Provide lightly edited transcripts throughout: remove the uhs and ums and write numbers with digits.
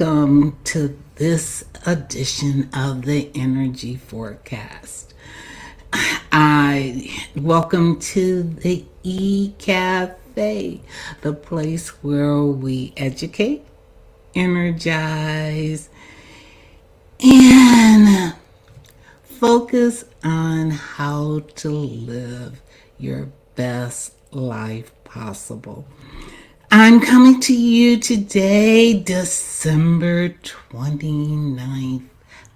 welcome to this edition of the Energy Forecast. I welcome to the E-Cafe, the place where we educate, energize, and focus on how to live your best life possible. I'm coming to you today, December 29th,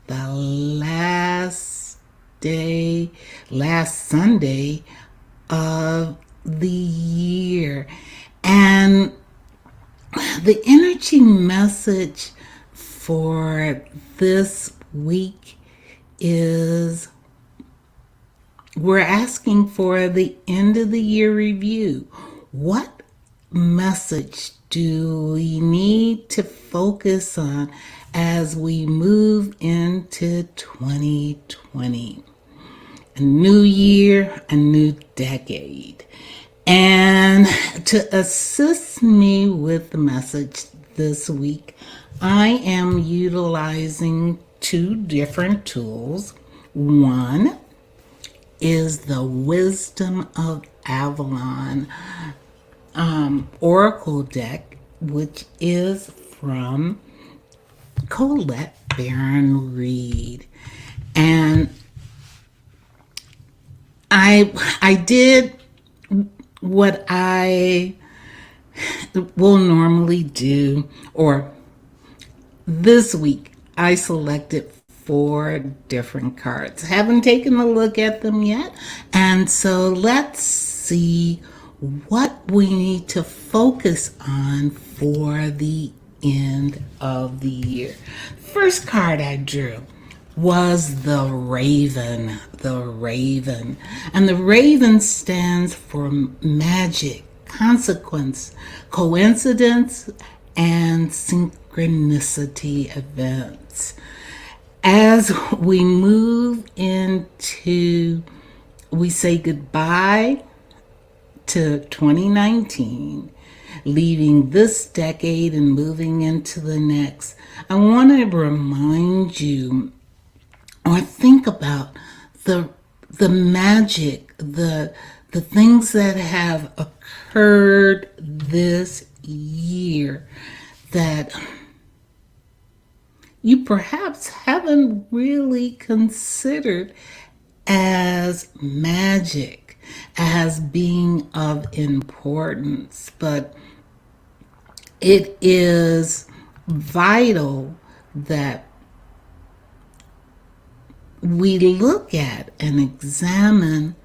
the last Sunday of the year. And the energy message for this week is we're asking for the end of the year review. What message do we need to focus on as we move into 2020? A new year, a new decade. And to assist me with the message this week, I am utilizing two different tools. One is the Wisdom of Avalon Oracle deck, which is from Colette Baron Reed. And I did what I will normally do, or this week I selected 4 different cards. Haven't taken a look at them yet, and so let's see what we need to focus on for the end of the year. First card I drew was the Raven. And the Raven stands for magic, consequence, coincidence, and synchronicity events. As we move into, we say goodbye to 2019, leaving this decade and moving into the next, I want to remind you or think about the magic, the things that have occurred this year that you perhaps haven't really considered as magic, as being of importance, but it is vital that we look at and examine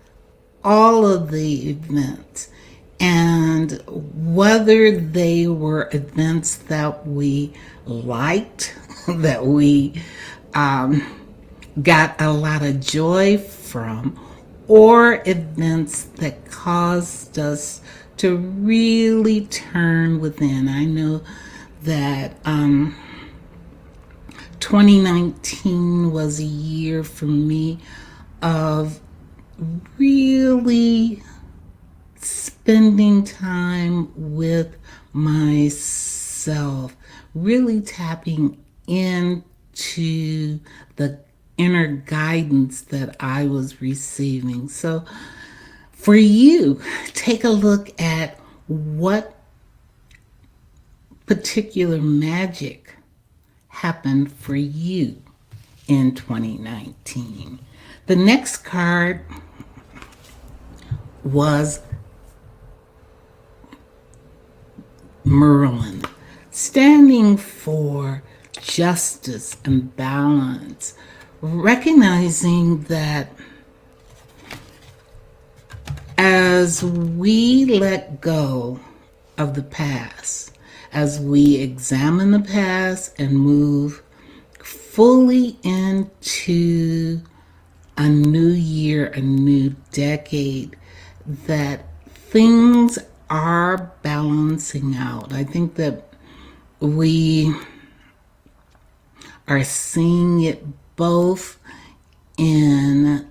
all of the events and whether they were events that we liked, that we got a lot of joy from, or events that caused us to really turn within. I know that 2019 was a year for me of really spending time with myself, really tapping into the inner guidance that I was receiving. So for you, take a look at what particular magic happened for you in 2019. The next card was Merlin, standing for justice and balance, recognizing that as we let go of the past, as we examine the past and move fully into a new year, a new decade, that things are balancing out. I think that we are seeing it both in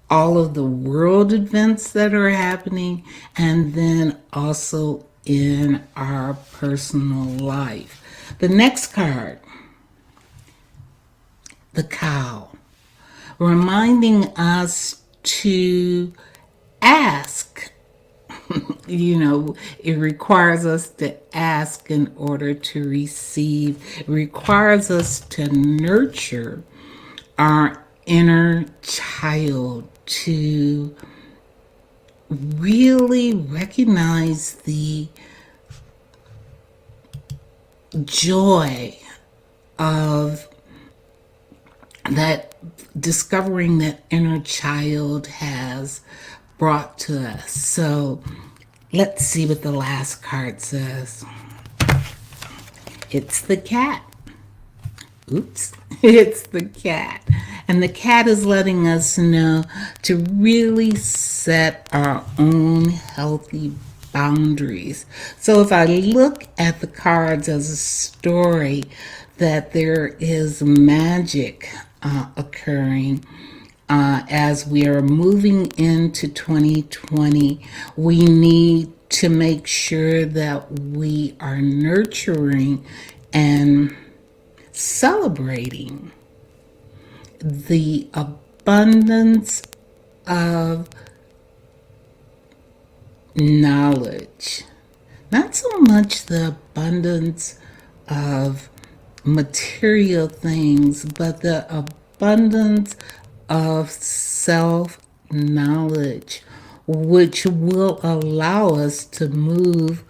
all of the world events that are happening and then also in our personal life. The next card the cow, reminding us to ask. It requires us to ask in order to receive. It requires us to nurture our inner child, to really recognize the joy of that, discovering that inner child has brought to us. So let's see what the last card says. It's the cat. Oops, it's the cat. And the cat is letting us know to really set our own healthy boundaries. So if I look at the cards as a story, that there is magic occurring as we are moving into 2020. We need to make sure that we are nurturing and celebrating the abundance of knowledge, not so much the abundance of material things, but the abundance of self knowledge, which will allow us to move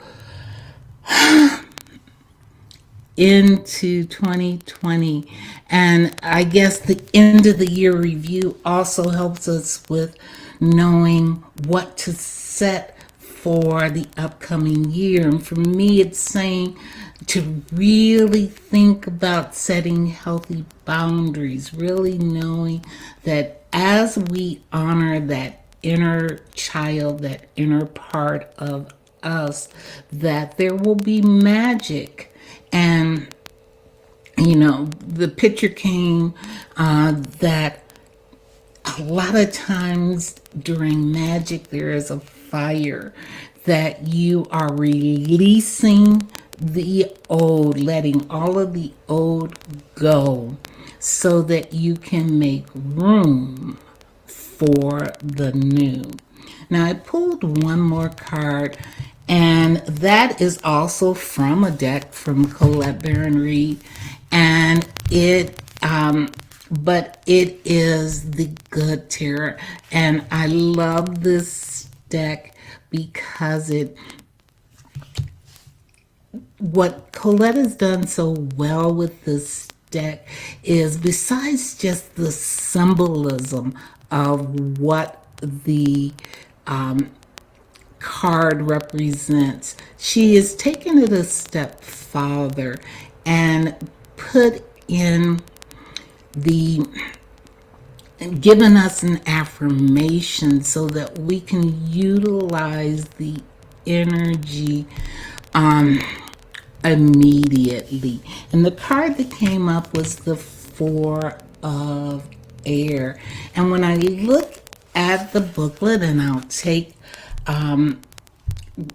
into 2020. And I guess the end of the year review also helps us with knowing what to set for the upcoming year. And for me, it's saying to really think about setting healthy boundaries, really knowing that as we honor that inner child, that inner part of us, that there will be magic. And the picture came that a lot of times during magic there is a fire, that you are releasing the old, letting all of the old go, so that you can make room for the new. Now I pulled one more card, and that is also from a deck from Colette Baron Reed, and but it is the Good Tarot, and I love this deck because what Colette has done so well with this deck is, besides just the symbolism of what the card represents, she has taken it a step farther and put in given us an affirmation so that we can utilize the energy immediately. And the card that came up was the Four of Air. And when I look at the booklet, and I'll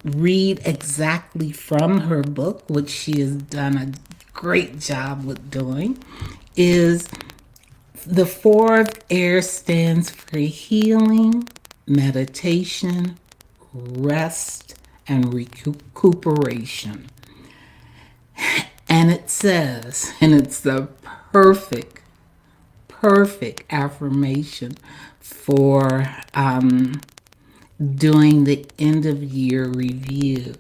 read exactly from her book, which she has done a great job with doing, is the Four of Air stands for healing, meditation, rest, and recuperation. And it says, and it's the perfect affirmation for doing the end of year review.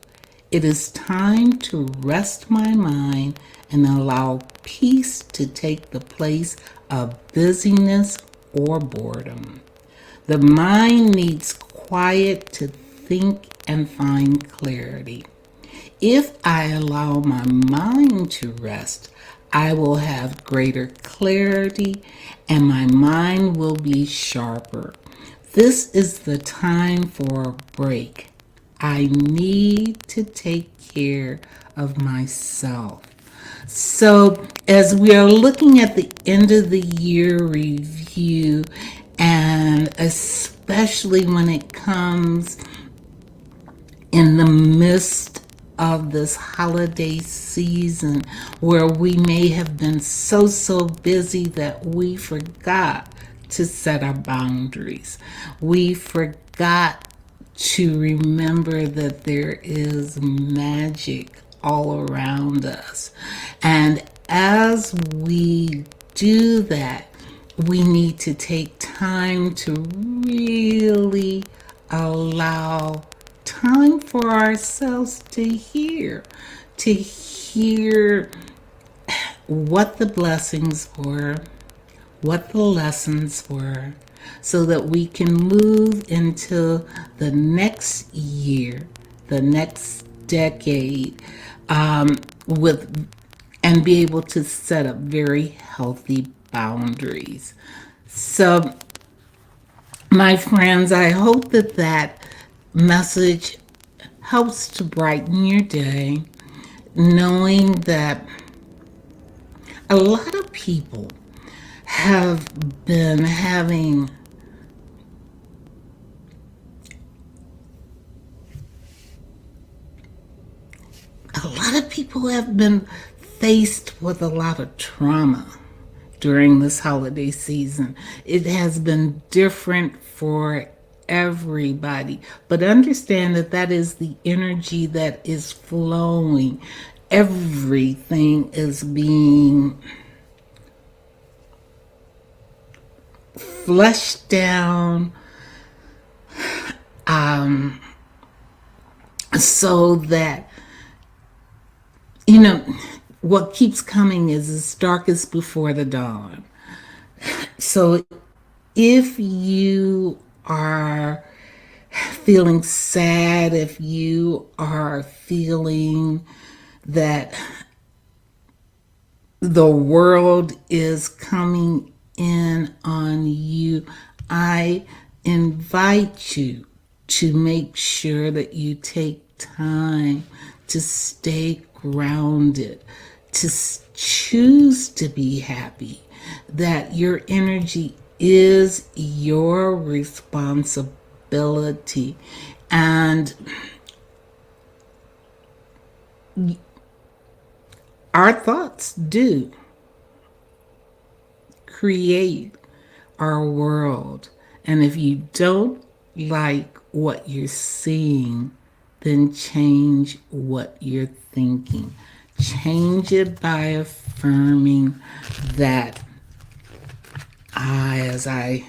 It is time to rest my mind and allow peace to take the place of busyness or boredom. The mind needs quiet to think and find clarity. If I allow my mind to rest, I will have greater clarity and my mind will be sharper. This is the time for a break. I need to take care of myself. So as we are looking at the end of the year review, and especially when it comes in the midst of this holiday season where we may have been so busy that we forgot to set our boundaries. We forgot to remember that there is magic all around us. And as we do that, we need to take time to really allow time for ourselves to hear what the blessings were, what the lessons were, so that we can move into the next year, the next decade, with and be able to set up very healthy boundaries. So, my friends, I hope that that message helps to brighten your day, knowing that a lot of people have been having a lot of people have been faced with a lot of trauma during this holiday season. It has been different for everybody, but understand that that is the energy that is flowing. Everything is being flushed down, so that, you know, what keeps coming is as darkest before the dawn. So if you are feeling sad, if you are feeling that the world is coming in on you, I invite you to make sure that you take time to stay grounded, to choose to be happy, that your energy is your responsibility. And our thoughts do create our world. And if you don't like what you're seeing, then change what you're thinking. Change it by affirming that as I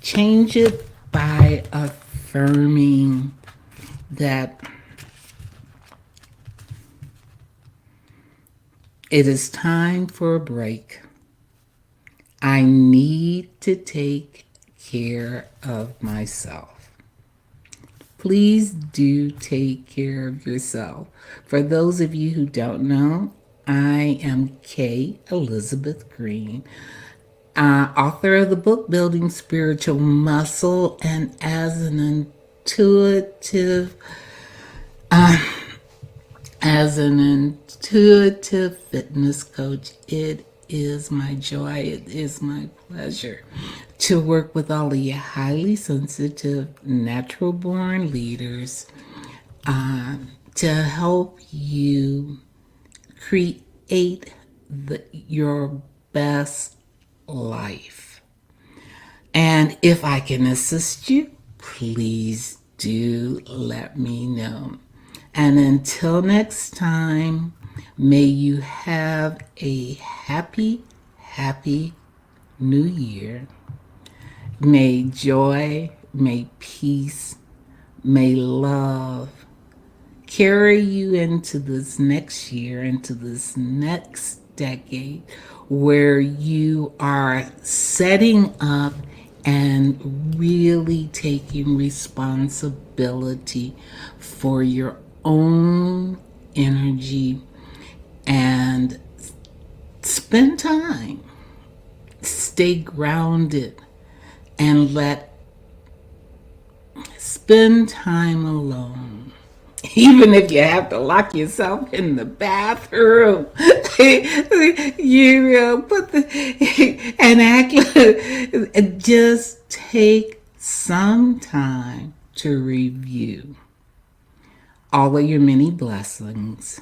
change it by affirming that it is time for a break. I need to take care of myself. Please do take care of yourself. For those of you who don't know, I am Kay Elizabeth Green, author of the book Building Spiritual Muscle, and intuitive as an intuitive fitness coach, it is my joy, it is my pleasure to work with all of you highly sensitive, natural born leaders, to help you create your best life. And if I can assist you, please do let me know. And until next time, may you have a happy new year. May joy, may peace, may love carry you into this next year, into this next decade, where you are setting up and really taking responsibility for your own energy, and spend time, stay grounded, and spend time alone. Even if you have to lock yourself in the bathroom, you put and act just take some time to review all of your many blessings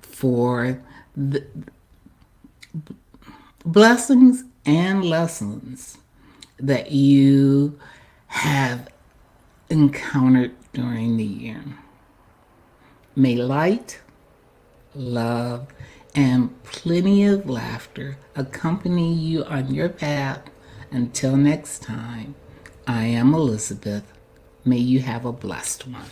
for the blessings and lessons that you have encountered during the year. May light, love, and plenty of laughter accompany you on your path. Until next time, I am Elizabeth. May you have a blessed one.